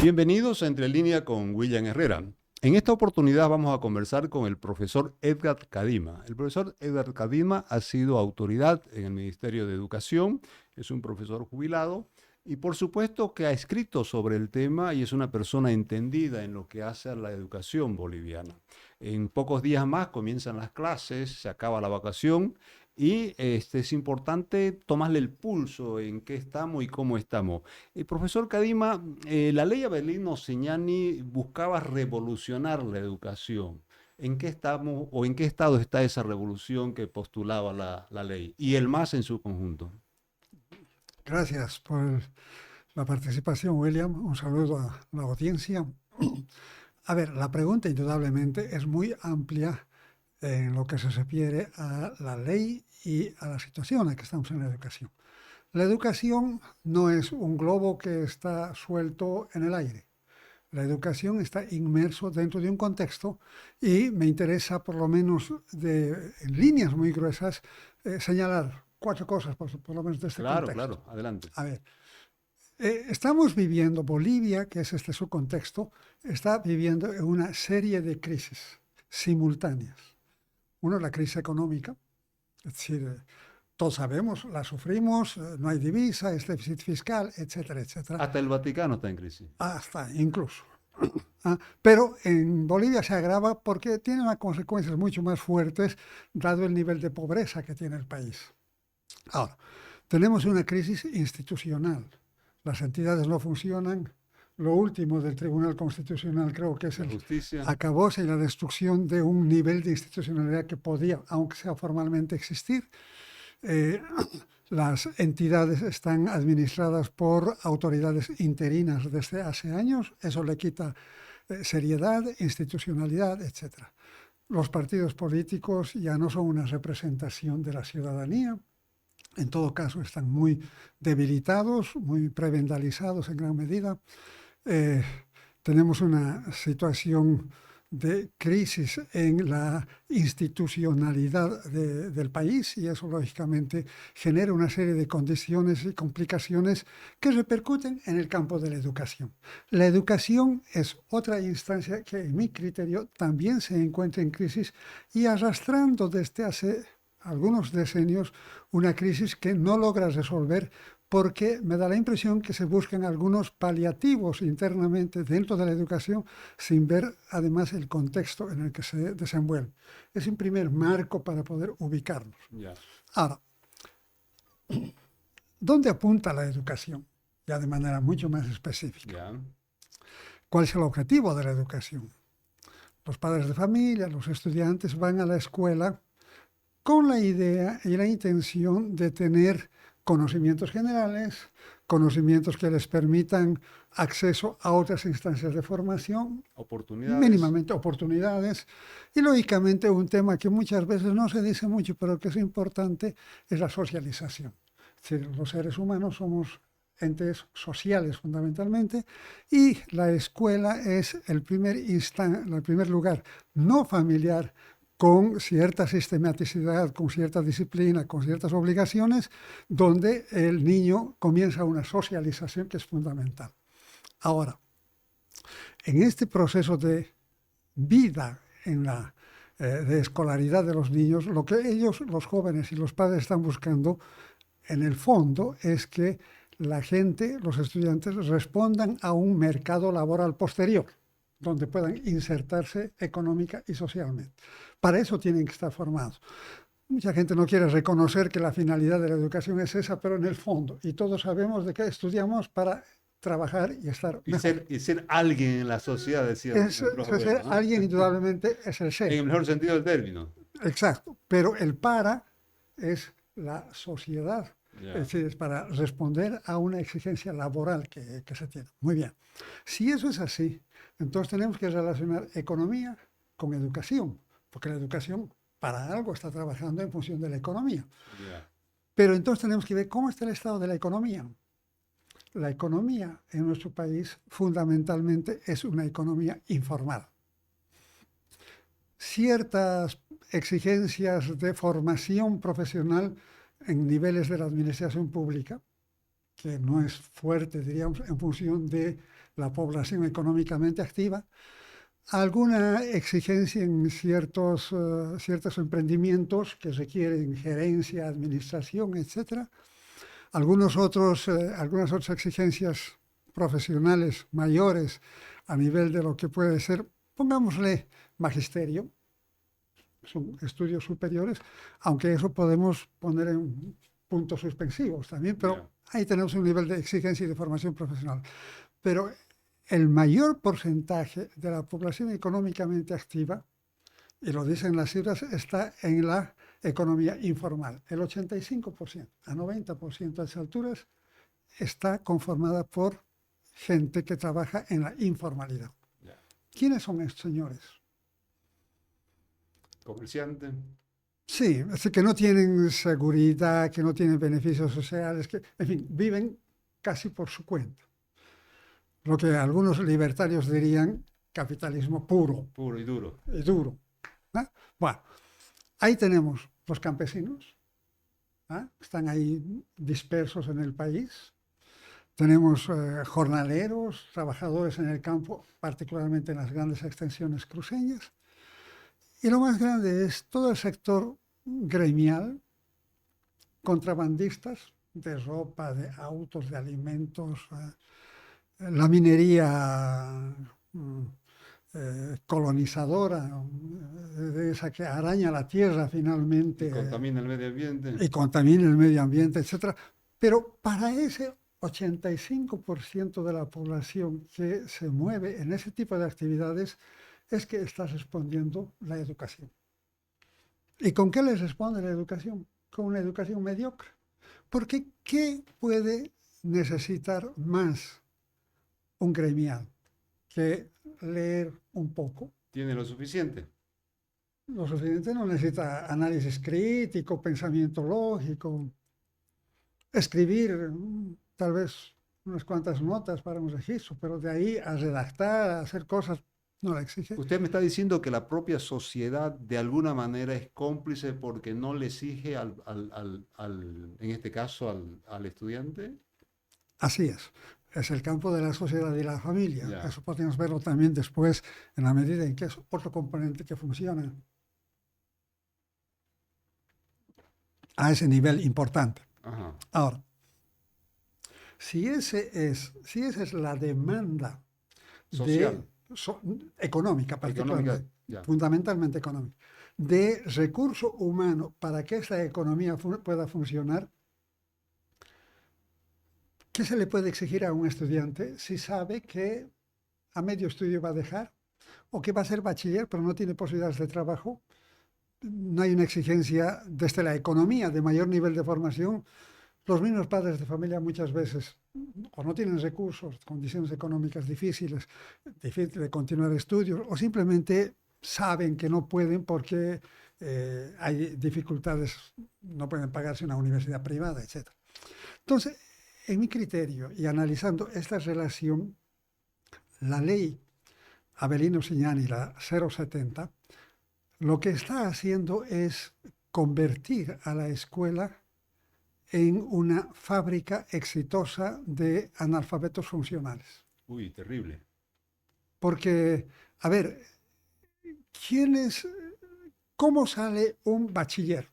Bienvenidos a Entre Línea con William Herrera. En esta oportunidad vamos a conversar con el profesor Edgar Cadima. El profesor Edgar Cadima ha sido autoridad en el Ministerio de Educación, es un profesor jubilado y por supuesto que ha escrito sobre el tema y es una persona entendida en lo que hace a la educación boliviana. En pocos días más comienzan las clases, se acaba la vacación y es importante tomarle el pulso en qué estamos y cómo estamos. Profesor Cadima, la ley Avelino Señani buscaba revolucionar la educación. ¿En qué estamos o en qué estado está esa revolución que postulaba la ley y el MAS en su conjunto? Gracias por la participación, William. Un saludo a la audiencia. A ver, la pregunta indudablemente es muy amplia en lo que se refiere a la ley y a la situación en la que estamos en la educación. La educación no es un globo que está suelto en el aire. La educación está inmerso dentro de un contexto y me interesa, por lo menos en líneas muy gruesas, señalar 4 cosas, por lo menos de este Claro, contexto. claro, adelante. A ver, estamos viviendo, Bolivia, que es su contexto, está viviendo una serie de crisis simultáneas. Uno, la crisis económica, es decir, todos sabemos, la sufrimos, no hay divisa, es déficit fiscal, etcétera, etcétera. Hasta el Vaticano está en crisis. Hasta incluso. Pero en Bolivia se agrava porque tiene unas consecuencias mucho más fuertes dado el nivel de pobreza que tiene el país. Ahora, tenemos una crisis institucional. Las entidades no funcionan. Lo último del Tribunal Constitucional creo que es La justicia. acabose y la destrucción de un nivel de institucionalidad que podía, aunque sea formalmente, existir. Las entidades están administradas por autoridades interinas desde hace años. Eso le quita seriedad, institucionalidad, etc. Los partidos políticos ya no son una representación de la ciudadanía. En todo caso, están muy debilitados, muy prebendalizados en gran medida. Tenemos una situación de crisis en la institucionalidad del país y eso lógicamente genera una serie de condiciones y complicaciones que repercuten en el campo de la educación. La educación es otra instancia que en mi criterio también se encuentra en crisis y arrastrando desde hace algunos decenios una crisis que no logra resolver porque me da la impresión que se buscan algunos paliativos internamente dentro de la educación sin ver además el contexto en el que se desenvuelve. Es un primer marco para poder ubicarnos. Yeah. Ahora, ¿dónde apunta la educación? Ya de manera mucho más específica. Yeah. ¿Cuál es el objetivo de la educación? Los padres de familia, los estudiantes van a la escuela con la idea y la intención de tener conocimientos generales, conocimientos que les permitan acceso a otras instancias de formación, mínimamente oportunidades, y lógicamente un tema que muchas veces no se dice mucho, pero que es importante, es la socialización. Es decir, los seres humanos somos entes sociales fundamentalmente, y la escuela es el primer lugar no familiar, con cierta sistematicidad, con cierta disciplina, con ciertas obligaciones, donde el niño comienza una socialización que es fundamental. Ahora, en este proceso de vida, de escolaridad de los niños, lo que ellos, los jóvenes y los padres están buscando, en el fondo, es que la gente, los estudiantes, respondan a un mercado laboral posterior, donde puedan insertarse económica y socialmente. Para eso tienen que estar formados. Mucha gente no quiere reconocer que la finalidad de la educación es esa, pero en el fondo, y todos sabemos de que estudiamos para trabajar y estar mejor. Y ser alguien en la sociedad, decía. Ser alguien indudablemente es el ser. En el mejor sentido del término. Exacto, pero el para es la sociedad. Yeah. Es decir, es para responder a una exigencia laboral que se tiene. Muy bien. Si eso es así, entonces tenemos que relacionar economía con educación, porque la educación para algo está trabajando en función de la economía. Yeah. Pero entonces tenemos que ver cómo está el estado de la economía. La economía en nuestro país fundamentalmente es una economía informal. Ciertas exigencias de formación profesional en niveles de la administración pública, que no es fuerte, diríamos, en función de la población económicamente activa, alguna exigencia en ciertos emprendimientos que requieren gerencia, administración, etc. Algunas otras exigencias profesionales mayores a nivel de lo que puede ser, pongámosle, magisterio, son estudios superiores, aunque eso podemos poner en puntos suspensivos también, pero ahí tenemos un nivel de exigencia y de formación profesional. Pero el mayor porcentaje de la población económicamente activa, y lo dicen las cifras, está en la economía informal. El 85% a 90% a esas alturas está conformada por gente que trabaja en la informalidad. ¿Quiénes son estos señores? Comerciante. Sí, es decir, que no tienen seguridad, que no tienen beneficios sociales, que, en fin, viven casi por su cuenta. Lo que algunos libertarios dirían capitalismo puro. Puro y duro. Y duro. ¿Eh? Bueno, ahí tenemos los campesinos, están ahí dispersos en el país. Tenemos jornaleros, trabajadores en el campo, particularmente en las grandes extensiones cruceñas. Y lo más grande es todo el sector gremial, contrabandistas de ropa, de autos, de alimentos, la minería colonizadora, de esa que araña la tierra finalmente. Y contamina el medio ambiente. Y contamina el medio ambiente, etc. Pero para ese 85% de la población que se mueve en ese tipo de actividades es que está respondiendo la educación. ¿Y con qué les responde la educación? Con una educación mediocre. Porque ¿qué puede necesitar más un gremial que leer un poco? ¿Tiene lo suficiente? Lo suficiente, no necesita análisis crítico, pensamiento lógico, escribir tal vez unas cuantas notas para un registro, pero de ahí a redactar, a hacer cosas, no la exige. Usted me está diciendo que la propia sociedad de alguna manera es cómplice porque no le exige en este caso al estudiante. Así es el campo de la sociedad y la familia. Ya. Eso podemos verlo también después en la medida en que es otro componente que funciona a ese nivel importante. Ajá. Ahora, si esa es la demanda Social. económica, particularmente, Económica, fundamentalmente económica, de recurso humano para que esa economía pueda funcionar, ¿qué se le puede exigir a un estudiante si sabe que a medio estudio va a dejar o que va a ser bachiller pero no tiene posibilidades de trabajo? No hay una exigencia desde la economía de mayor nivel de formación. Los mismos padres de familia muchas veces o no tienen recursos, condiciones económicas difíciles, difícil de continuar estudios, o simplemente saben que no pueden porque hay dificultades, no pueden pagarse una universidad privada, etc. Entonces, en mi criterio y analizando esta relación, la ley Avelino Signani, la 070, lo que está haciendo es convertir a la escuela en una fábrica exitosa de analfabetos funcionales. Uy, terrible. Porque, a ver, ¿cómo sale un bachiller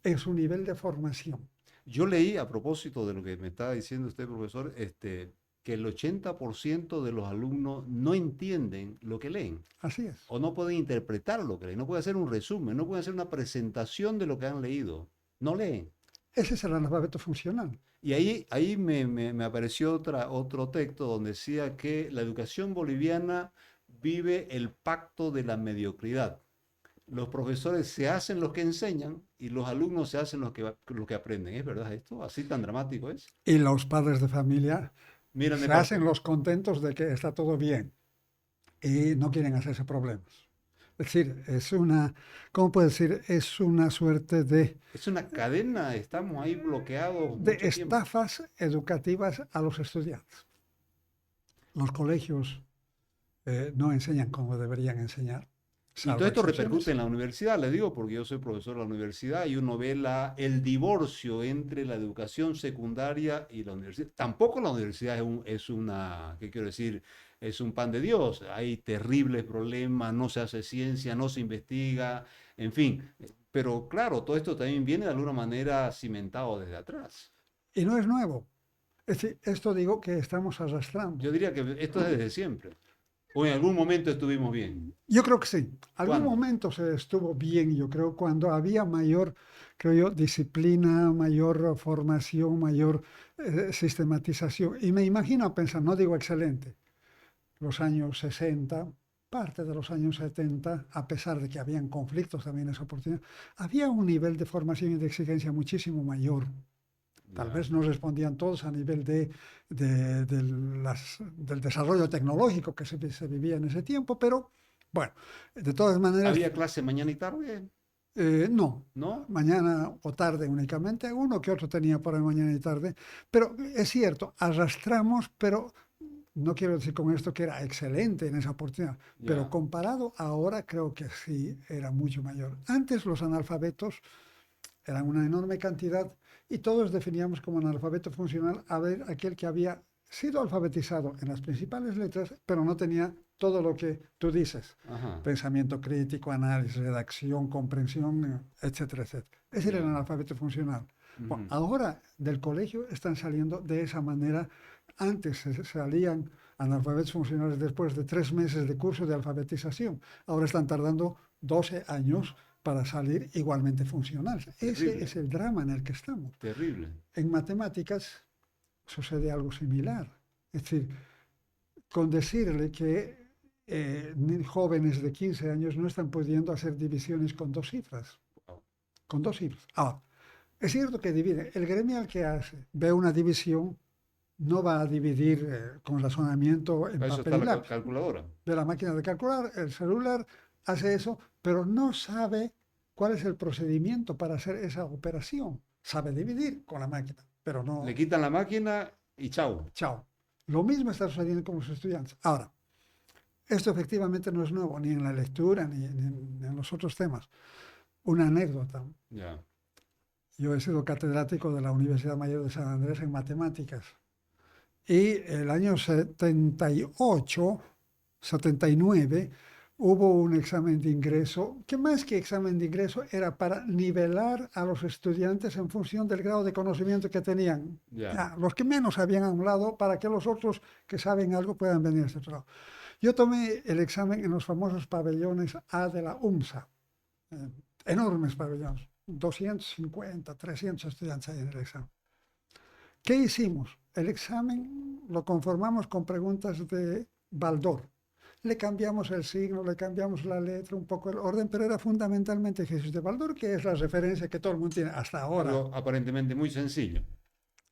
en su nivel de formación? Yo leí, a propósito de lo que me estaba diciendo usted, profesor, que el 80% de los alumnos no entienden lo que leen. Así es. O no pueden interpretar lo que leen, no pueden hacer un resumen, no pueden hacer una presentación de lo que han leído. No leen. Ese es el analfabeto funcional. Y ahí me apareció otro texto donde decía que la educación boliviana vive el pacto de la mediocridad. Los profesores se hacen los que enseñan y los alumnos se hacen los que aprenden. ¿Es verdad esto? ¿Así tan dramático es? Y los padres de familia Miran de se hacen los contentos de que está todo bien y no quieren hacerse problemas. Es decir, ¿cómo puedo decir? Es una suerte de... Es una cadena, estamos ahí bloqueados. De estafas educativas a los estudiantes. Los colegios no enseñan como deberían enseñar. Y todo esto repercute excepciones. en la universidad, le digo, porque yo soy profesor de la universidad y uno ve el divorcio entre la educación secundaria y la universidad. Tampoco la universidad es una, ¿qué quiero decir? Es un pan de Dios. Hay terribles problemas, no se hace ciencia, no se investiga, en fin. Pero claro, todo esto también viene de alguna manera cimentado desde atrás. Y no es nuevo. Es decir, esto digo que estamos Yo arrastrando. diría que esto es desde siempre. O en algún momento estuvimos bien. Yo creo que sí. Algún ¿Cuándo? momento se estuvo bien, yo creo, cuando había mayor, creo yo, disciplina, mayor formación, mayor sistematización. Y me imagino pensar, no digo excelente, los años 60, parte de los años 70, a pesar de que habían conflictos también en esa oportunidad, había un nivel de formación y de exigencia muchísimo mayor. Tal Ya. vez no respondían todos a nivel del desarrollo tecnológico que se vivía en ese tiempo, pero bueno, de todas maneras, ¿Había clase mañana y tarde? no. ¿No? Mañana o tarde únicamente, uno que otro tenía por ahí mañana y tarde, pero es cierto, arrastramos, pero no quiero decir con esto que era excelente en esa oportunidad, pero Ya. comparado ahora creo que sí era mucho mayor. Antes los analfabetos eran una enorme cantidad y todos definíamos como analfabeto funcional a ver aquel que había sido alfabetizado en las principales letras, pero no tenía todo lo que tú dices, Ajá. pensamiento crítico, análisis, redacción, comprensión, etcétera, etcétera. Ese era el Ya. analfabeto funcional. Bueno, Ujú. ahora del colegio están saliendo de esa manera. Antes salían analfabetos funcionales después de 3 meses de curso de alfabetización. Ahora están tardando 12 años para salir igualmente funcionales. Ese Terrible, es el drama en el que estamos. terrible. En matemáticas sucede algo similar. Es decir, con decirle que jóvenes de 15 años no están pudiendo hacer divisiones con 2 cifras. Wow. Con 2 cifras. Ahora, es cierto que divide. El gremial que hace, ve una división, no va a dividir con razonamiento en Para eso papel está y la lápiz. calculadora. De la máquina de calcular, el celular hace eso, pero no sabe cuál es el procedimiento para hacer esa operación. Sabe dividir con la máquina, pero Le no, quitan la máquina y chau. chao. Lo mismo está sucediendo con los estudiantes. Ahora, esto efectivamente no es nuevo, ni en la lectura, ni en los otros temas. Una anécdota. Ya. Yo he sido catedrático de la Universidad Mayor de San Andrés en matemáticas. Y el año 78, 79, hubo un examen de ingreso, que más que examen de ingreso era para nivelar a los estudiantes en función del grado de conocimiento que tenían. Ya. Ya, los que menos habían a un lado, para que los otros que saben algo puedan venir a este otro lado. Yo tomé el examen en los famosos pabellones A de la UMSA, eh, enormes pabellones, 250, 300 estudiantes ahí en el examen. ¿Qué hicimos? El examen lo conformamos con preguntas de Baldor. Le cambiamos el signo, le cambiamos la letra, un poco el orden, pero era fundamentalmente Jesús de Baldor, que es la referencia que todo el mundo tiene hasta ahora. Algo aparentemente muy sencillo.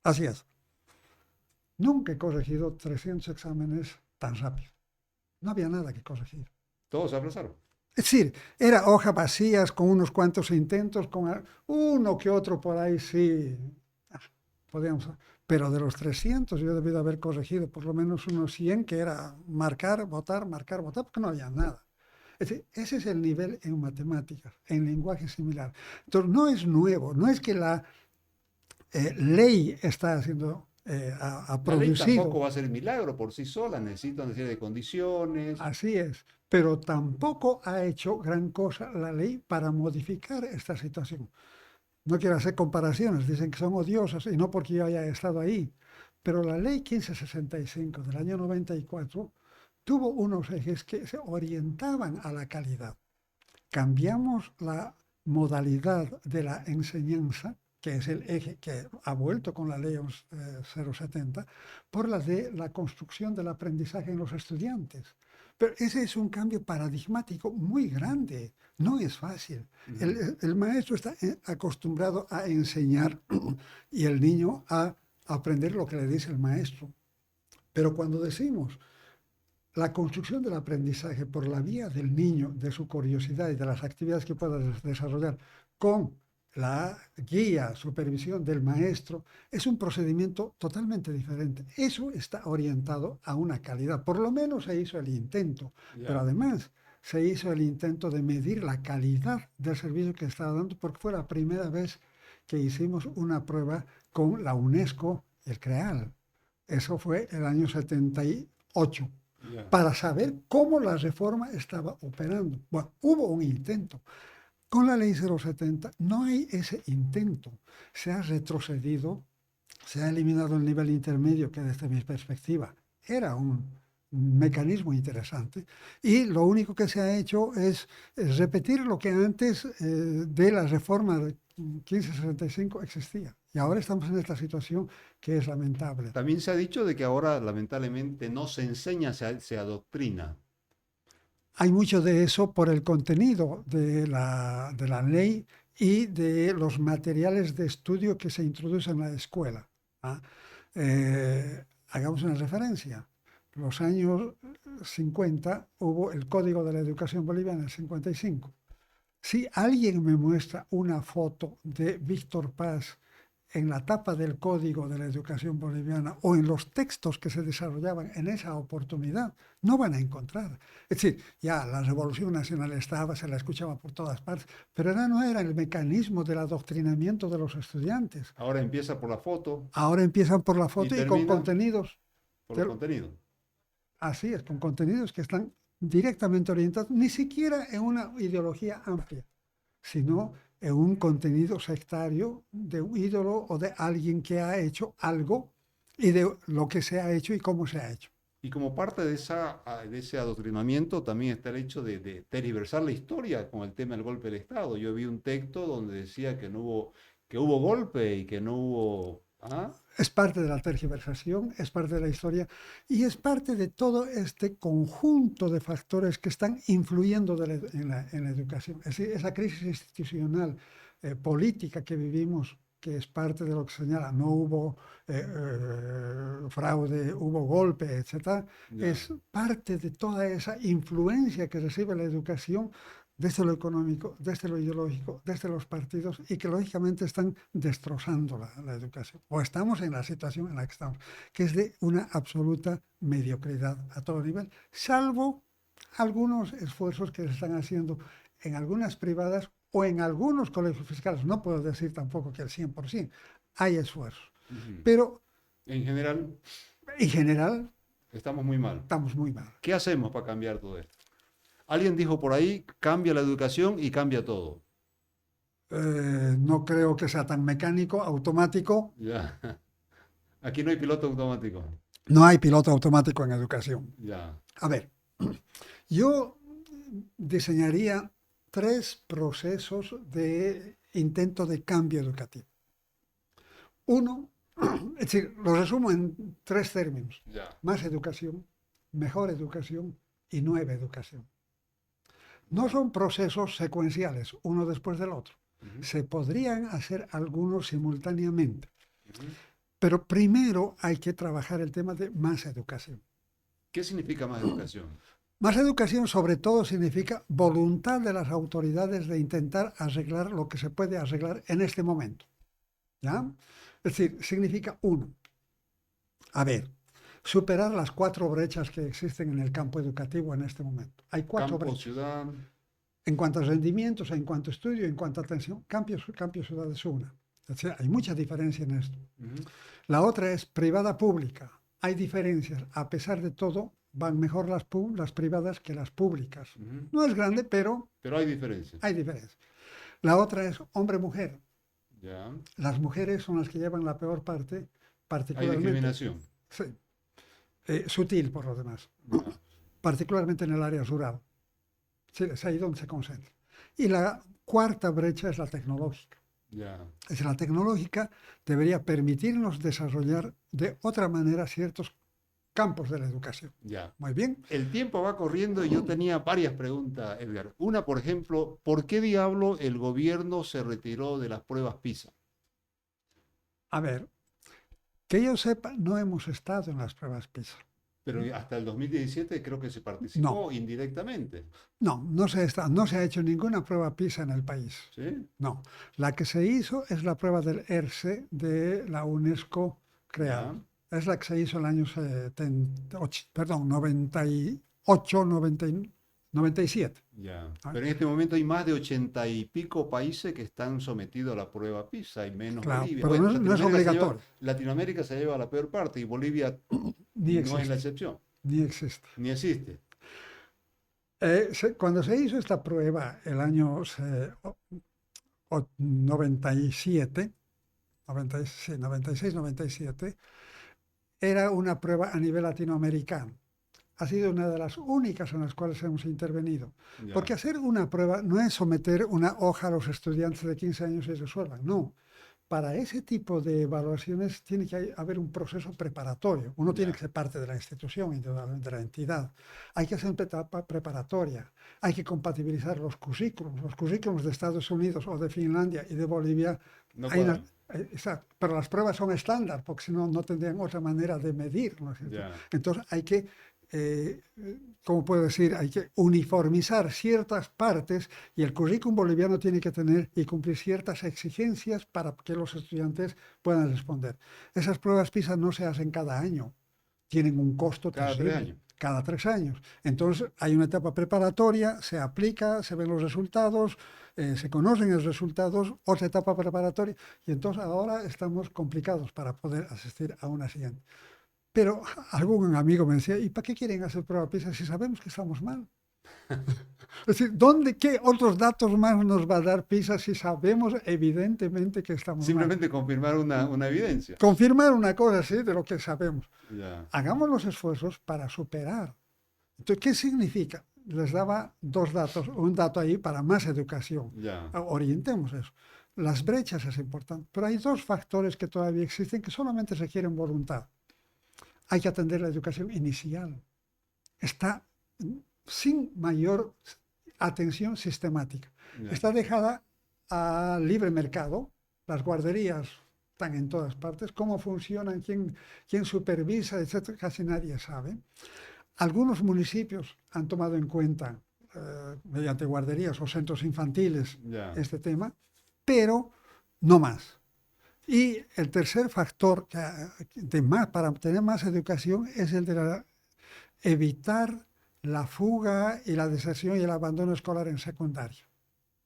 Así es. Nunca he corregido 300 exámenes tan rápido. No había nada que corregir. Todos se aplazaron. Es decir, era hojas vacías con unos cuantos intentos, con uno que otro por ahí sí. Podíamos, pero de los 300 yo he debido haber corregido por lo menos unos 100, que era marcar, votar, porque no había nada. Es decir, ese es el nivel en matemáticas, en lenguaje similar. Entonces, no es nuevo, no es que la ley está haciendo, ha La ley tampoco producido, va a ser milagro por sí sola, necesita una serie de condiciones. así es, pero tampoco ha hecho gran cosa la ley para modificar esta situación. No quiero hacer comparaciones, dicen que son odiosas y no porque yo haya estado ahí, pero la ley 1565 del año 94 tuvo unos ejes que se orientaban a la calidad. Cambiamos la modalidad de la enseñanza, que es el eje que ha vuelto con la ley 070, por la de la construcción del aprendizaje en los estudiantes. Pero ese es un cambio paradigmático muy grande, no es fácil. El maestro está acostumbrado a enseñar y el niño a aprender lo que le dice el maestro. Pero cuando decimos la construcción del aprendizaje por la vía del niño, de su curiosidad y de las actividades que pueda desarrollar con la guía, supervisión del maestro, es un procedimiento totalmente diferente. Eso está orientado a una calidad. Por lo menos se hizo el intento. Pero Ya. además, se hizo el intento de medir la calidad del servicio que estaba dando, porque fue la primera vez que hicimos una prueba con la UNESCO y el CREAL. Eso fue el año 78, para saber cómo la reforma estaba operando. Bueno, hubo un intento. Con la ley 070 no hay ese intento. Se ha retrocedido, se ha eliminado el nivel intermedio, que desde mi perspectiva era un mecanismo interesante, y lo único que se ha hecho es repetir lo que antes de la reforma de 1565 existía. Y ahora estamos en esta situación que es lamentable. También se ha dicho de que ahora lamentablemente no se enseña, se adoctrina. Hay mucho de eso por el contenido de la ley y de los materiales de estudio que se introducen en la escuela. ¿Ah? Hagamos una referencia. Los años 50 hubo el Código de la Educación Boliviana en el 55. Si alguien me muestra una foto de Víctor Paz en la tapa del Código de la Educación Boliviana o en los textos que se desarrollaban en esa oportunidad, no van a encontrar. Es decir, ya la Revolución Nacional estaba, se la escuchaba por todas partes, pero no era el mecanismo del adoctrinamiento de los estudiantes. Ahora empieza por la foto. Ahora empiezan por la foto y con contenidos. Por los contenidos. Así es, con contenidos que están directamente orientados, ni siquiera en una ideología amplia, sino en un contenido sectario de un ídolo o de alguien que ha hecho algo y de lo que se ha hecho y cómo se ha hecho. Y como parte de ese adoctrinamiento también está el hecho de tergiversar la historia con el tema del golpe del Estado. Yo vi un texto donde decía que hubo golpe y que no hubo... ¿Ah? Es parte de la tergiversación, es parte de la historia y es parte de todo este conjunto de factores que están influyendo en la educación. Es decir, esa crisis institucional, política que vivimos, que es parte de lo que señala, no hubo fraude, hubo golpe, etc., es parte de toda esa influencia que recibe la educación desde lo económico, desde lo ideológico, desde los partidos, y que lógicamente están destrozando la educación. O estamos en la situación en la que estamos, que es de una absoluta mediocridad a todo nivel, salvo algunos esfuerzos que se están haciendo en algunas privadas o en algunos colegios fiscales. No puedo decir tampoco que el 100%, hay esfuerzos. Pero en general estamos muy mal. Estamos muy mal. ¿Qué hacemos para cambiar todo esto? Alguien dijo por ahí, cambia la educación y cambia todo. No creo que sea tan mecánico, automático. Ya. Aquí no hay piloto automático. No hay piloto automático en educación. Ya. A ver, yo diseñaría 3 procesos de intento de cambio educativo. Uno, es decir, lo resumo en 3 términos. Ya. Más educación, mejor educación y nueva educación. No son procesos secuenciales, uno después del otro. Se podrían hacer algunos simultáneamente. Pero primero hay que trabajar el tema de más educación. ¿Qué significa más educación? Más educación sobre todo significa voluntad de las autoridades de intentar arreglar lo que se puede arreglar en este momento. ¿Ya? Es decir, significa superar las 4 brechas que existen en el campo educativo en este momento. Hay 4 brechas. Ciudad. En cuanto a rendimientos, en cuanto a estudio, en cuanto a atención, cambio ciudad es una. O sea, hay mucha diferencia en esto. La otra es privada-pública. Hay diferencias. A pesar de todo, van mejor las privadas que las públicas. No es grande, pero hay diferencias. Hay diferencias. La otra es hombre-mujer. Ya. Las mujeres son las que llevan la peor parte, particularmente. Hay discriminación. Sí. Sutil, por lo demás. Ya. Particularmente en el área rural. Sí, es ahí donde se concentra. Y la 4ª brecha es la tecnológica. Yeah. Es la tecnológica debería permitirnos desarrollar de otra manera ciertos campos de la educación. Yeah. Muy bien. El tiempo va corriendo y yo tenía varias preguntas, Edgar. Una, por ejemplo, ¿por qué diablo el gobierno se retiró de las pruebas PISA? A ver, que yo sepa, no hemos estado en las pruebas PISA. Pero hasta el 2017 creo que se participó indirectamente. No se ha hecho ninguna prueba PISA en el país. ¿Sí? No. La que se hizo es la prueba del ERCE de la UNESCO CREAL. Es la que se hizo el año 98, 99. 97. Ya. Ah, Pero en este momento hay más de 80 y pico países que están sometidos a la prueba PISA, y menos claro, Bolivia. pero Bueno, no es obligatorio, Latinoamérica se lleva la peor parte y Bolivia ni no es la existe, excepción, ni existe. ni existe. Cuando se hizo esta prueba el año 97, 96, 97, era una prueba a nivel latinoamericano. Ha sido una de las únicas en las cuales hemos intervenido. Ya, Porque hacer una prueba no es someter una hoja a los estudiantes de 15 años y resuelvan, no. Para ese tipo de evaluaciones tiene que haber un proceso preparatorio. Uno tiene ya. que ser parte de la institución, indudablemente de la entidad. Hay que hacer una etapa preparatoria. Hay que compatibilizar los currículums. Los currículums de Estados Unidos o de Finlandia y de Bolivia. No Hay cuadran. exacto, pero las pruebas son estándar, porque si no, no tendrían otra manera de medir, ¿no es cierto? Ya, Entonces hay que ¿cómo puedo decir? Hay que uniformizar ciertas partes y el currículum boliviano tiene que tener y cumplir ciertas exigencias para que los estudiantes puedan responder. Esas pruebas PISA no se hacen cada año, tienen un costo cada 3 terrible, años. cada 3 años. Entonces hay una etapa preparatoria, se aplica, se ven los resultados, se conocen los resultados, otra etapa preparatoria y entonces ahora estamos complicados para poder asistir a una siguiente. Pero algún amigo me decía, ¿y para qué quieren hacer prueba PISA si sabemos que estamos mal? Es decir, ¿qué otros datos más nos va a dar PISA si sabemos evidentemente que estamos mal? Simplemente confirmar una evidencia. Confirmar una cosa, sí, de lo que sabemos. Ya, Hagamos los esfuerzos para superar. Entonces, ¿qué significa? Les daba dos datos, un dato ahí para más educación. ya. Orientemos eso. Las brechas es importante, pero hay dos factores que todavía existen que solamente requieren voluntad. Hay que atender la educación inicial. Está sin mayor atención sistemática. Ya. Está dejada a libre mercado. Las guarderías están en todas partes. Cómo funcionan, quién supervisa, etcétera, casi nadie sabe. Algunos municipios han tomado en cuenta, mediante guarderías o centros infantiles, Ya. este tema, pero no más. Y el tercer factor para tener más educación es el de evitar la fuga y la deserción y el abandono escolar en secundaria.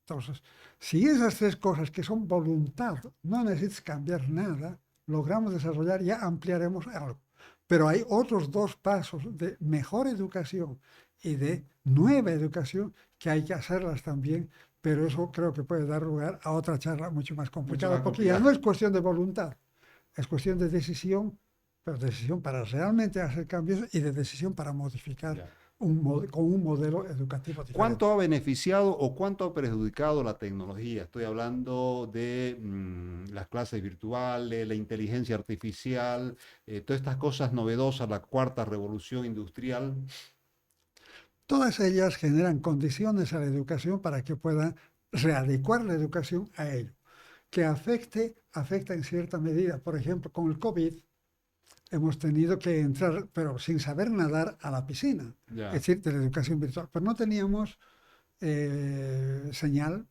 Entonces, si esas tres cosas que son voluntad, no necesitas cambiar nada, logramos desarrollar, ya ampliaremos algo. Pero hay otros dos pasos de mejor educación y de nueva educación que hay que hacerlas también, pero eso creo que puede dar lugar a otra charla mucho más complicada, porque ya no es cuestión de voluntad, es cuestión de decisión, pero decisión para realmente hacer cambios y de decisión para modificar Ya. con un modelo educativo diferente. ¿Cuánto ha beneficiado o cuánto ha perjudicado la tecnología? Estoy hablando de las clases virtuales, la inteligencia artificial, todas estas cosas novedosas, la cuarta revolución industrial. Todas ellas generan condiciones a la educación para que pueda readecuar la educación a ello. Que afecta en cierta medida. Por ejemplo, con el COVID hemos tenido que entrar, pero sin saber nadar, a la piscina, Ya. es decir, de la educación virtual. Pero no teníamos señal,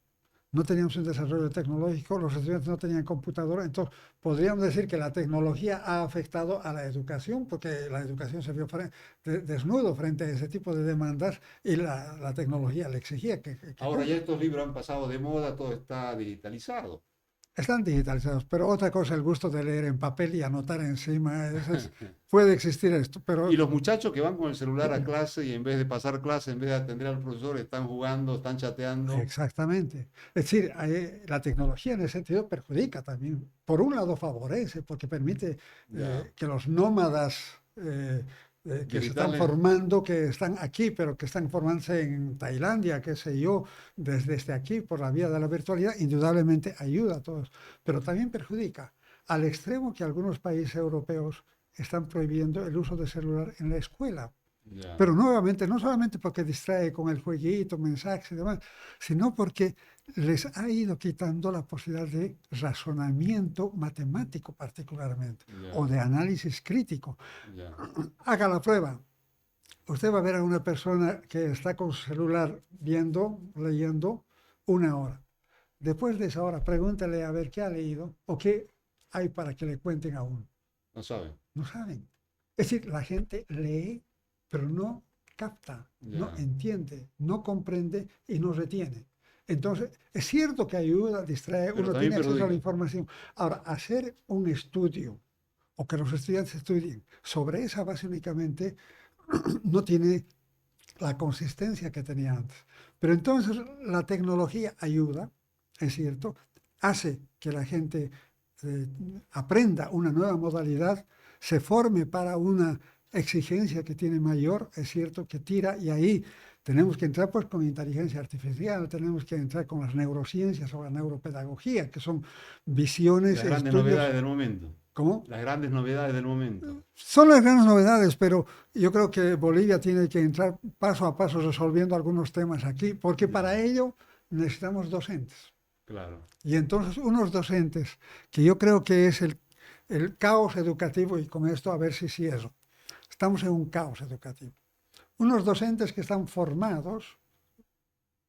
no teníamos un desarrollo tecnológico, los estudiantes no tenían computadora, entonces podríamos decir que la tecnología ha afectado a la educación, porque la educación se vio desnudo frente a ese tipo de demandas y la tecnología le exigía que Ahora ya estos libros han pasado de moda, todo está digitalizado. están digitalizados, pero otra cosa, el gusto de leer en papel y anotar encima, puede existir esto, pero Y los muchachos que van con el celular a clase y en vez de pasar clase, en vez de atender al profesor, están jugando, están chateando. exactamente. Es decir, la tecnología en ese sentido perjudica también. Por un lado favorece, porque permite Ya. que los nómadas que se están Digitales. formando, que están aquí, pero que están formándose en Tailandia, qué sé yo, desde aquí, por la vía de la virtualidad, indudablemente ayuda a todos, pero también perjudica, al extremo que algunos países europeos están prohibiendo el uso de celular en la escuela. Ya. Pero nuevamente, no solamente porque distrae con el jueguito, mensajes y demás, sino porque les ha ido quitando la posibilidad de razonamiento matemático particularmente, Ya. o de análisis crítico. Ya. Haga la prueba. Usted va a ver a una persona que está con su celular viendo, leyendo, 1 hora. Después de esa hora, pregúntale a ver qué ha leído o qué hay para que le cuenten a uno. No saben. No saben. Es decir, la gente lee, pero no capta, no Ya. entiende, no comprende y no retiene. Entonces, es cierto que ayuda, distrae, Pero uno también tiene acceso a la perjudica. información. Ahora, hacer un estudio o que los estudiantes estudien sobre esa base únicamente no tiene la consistencia que tenía antes. Pero entonces la tecnología ayuda, es cierto, hace que la gente eh, aprenda una nueva modalidad, se forme para una exigencia que tiene mayor, es cierto, que tira y ahí tenemos que entrar pues con inteligencia artificial, tenemos que entrar con las neurociencias o la neuropedagogía, que son visiones, Las grandes estudios, novedades del momento. ¿cómo? Las grandes novedades del momento. Son las grandes novedades, pero yo creo que Bolivia tiene que entrar paso a paso resolviendo algunos temas aquí, porque Ya, para ello necesitamos docentes. claro. Y entonces unos docentes, que yo creo que es el caos educativo, y con esto a ver si eso. Estamos en un caos educativo. Unos docentes que están formados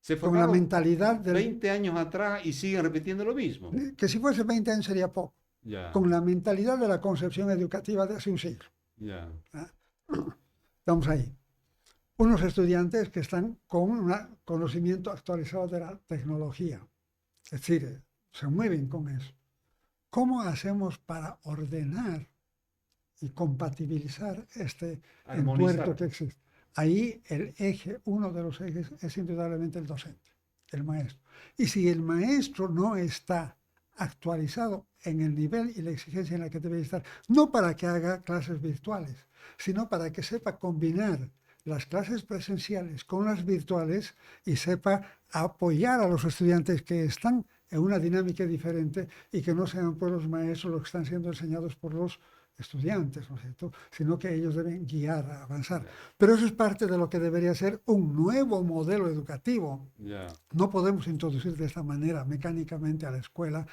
Se con la formaron mentalidad 20 años atrás y siguen repitiendo lo mismo. que si fuese 20 años sería poco, Ya, con la mentalidad de la concepción educativa de hace un siglo. ya. ¿Ah? Estamos ahí. Unos estudiantes que están con un conocimiento actualizado de la tecnología, es decir, se mueven con eso. ¿Cómo hacemos para ordenar y compatibilizar este entuerto Armonizar. que existe? Ahí el eje, uno de los ejes, es indudablemente el docente, el maestro. Y si el maestro no está actualizado en el nivel y la exigencia en la que debe estar, no para que haga clases virtuales, sino para que sepa combinar las clases presenciales con las virtuales y sepa apoyar a los estudiantes que están en una dinámica diferente y que no sean pues los maestros los que están siendo enseñados por los estudiantes, ¿no es cierto? Sino que ellos deben guiar, avanzar. Ya, Pero eso es parte de lo que debería ser un nuevo modelo educativo. ya. No podemos introducir de esta manera mecánicamente a la escuela,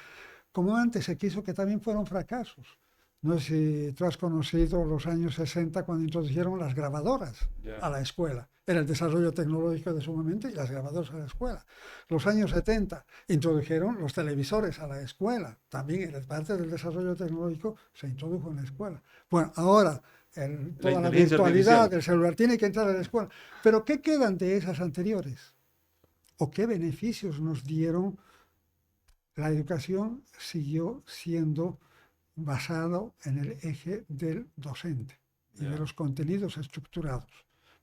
como antes se quiso, que también fueron fracasos. No sé si tú has conocido los años 60 cuando introdujeron las grabadoras Ya. a la escuela. Era el desarrollo tecnológico de su momento y las grabadoras a la escuela. Los años 70 introdujeron los televisores a la escuela. También era parte del desarrollo tecnológico, se introdujo en la escuela. Bueno, ahora La toda la inteligencia virtualidad, artificial. el celular tiene que entrar a la escuela. Pero ¿qué quedan de esas anteriores? ¿O qué beneficios nos dieron? La educación siguió siendo basado en el eje del docente y de Ya. los contenidos estructurados,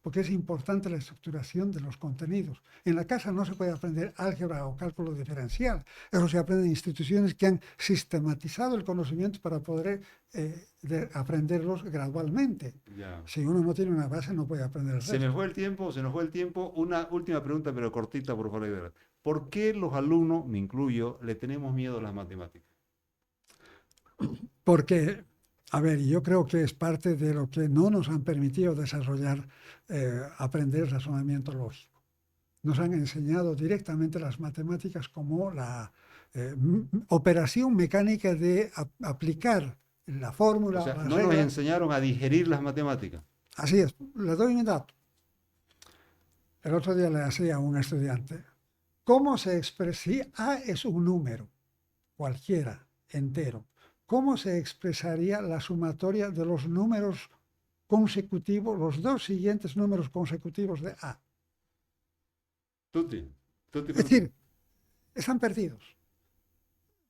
porque es importante la estructuración de los contenidos. En la casa no se puede aprender álgebra o cálculo diferencial, eso se aprende en instituciones que han sistematizado el conocimiento para poder aprenderlos gradualmente. Ya. Si uno no tiene una base no puede aprender el Se me resto. fue el tiempo, se nos fue el tiempo. Una última pregunta, pero cortita, por favor. Edgar. ¿Por qué los alumnos, me incluyo, le tenemos miedo a las matemáticas? Porque, a ver, yo creo que es parte de lo que no nos han permitido desarrollar, aprender razonamiento lógico. Nos han enseñado directamente las matemáticas como la operación mecánica de aplicar la O fórmula, sea, la no nos regla. enseñaron a digerir las matemáticas. Así es. Le doy un dato. El otro día le hacía a un estudiante, ¿cómo se expresa? Si A es un número, cualquiera, entero, ¿cómo se expresaría la sumatoria de los números consecutivos, los dos siguientes números consecutivos de A? Tutti, tutti Es frutti. decir, están perdidos.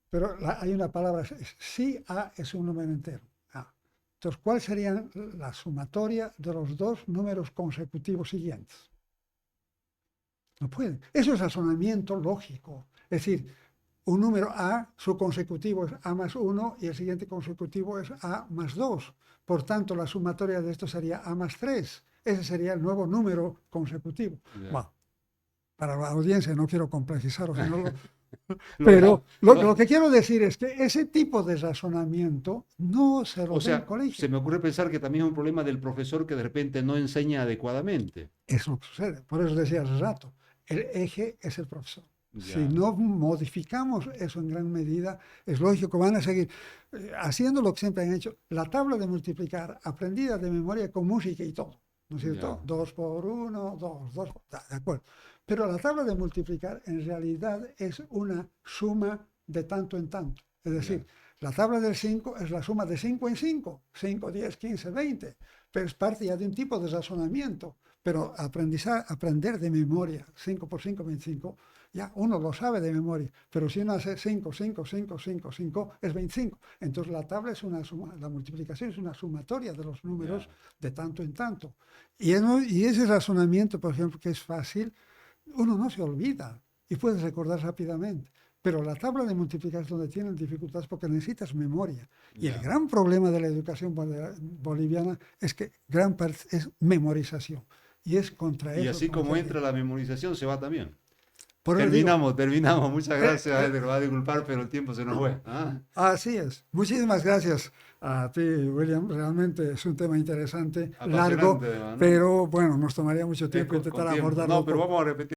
Pero hay una palabra, si A es un número entero. A. Entonces, ¿cuál sería la sumatoria de los dos números consecutivos siguientes? No pueden. Eso es razonamiento lógico. Es decir, un número A, su consecutivo es A más 1 y el siguiente consecutivo es A más 2. Por tanto, la sumatoria de esto sería A más 3. Ese sería el nuevo número consecutivo. Ya. Bueno, para la audiencia no quiero complejizaros, Lo pero dejamos, lo que quiero decir es que ese tipo de razonamiento no se lo o da en el sea, colegio. se me ocurre pensar que también es un problema del profesor que de repente no enseña adecuadamente. Es lo que sucede. Por eso decía hace rato, el eje es el profesor. Si Ya, no modificamos eso en gran medida, es lógico que van a seguir haciendo lo que siempre han hecho. La tabla de multiplicar, aprendida de memoria con música y todo, ¿no es ya, cierto? 2 por 1, 2, 2, de acuerdo. Pero la tabla de multiplicar en realidad es una suma de tanto en tanto. Es ya, decir, la tabla del 5 es la suma de 5 en 5, 5, 10, 15, 20, pero es parte ya de un tipo de razonamiento. Pero aprender de memoria, 5 por 5, 25, ya uno lo sabe de memoria, pero si uno hace 5, 5, 5, 5, 5, es 25. Entonces la tabla es una suma, la multiplicación es una sumatoria de los números de tanto en tanto. Y ese razonamiento, por ejemplo, que es fácil, uno no se olvida y puede recordar rápidamente. Pero la tabla de multiplicación es donde tienen dificultades porque necesitas memoria. Y el gran problema de la educación boliviana es que gran parte es memorización. Y es contra eso. Y así como entra la memorización, se va también. Por eso Terminamos. Muchas gracias, Eder. Va a disculpar, pero el tiempo se nos fue. Así es. Muchísimas gracias a ti, William. Realmente es un tema interesante, largo, ¿no? pero bueno, nos tomaría mucho tiempo intentar abordarlo. No, pero vamos a repetir.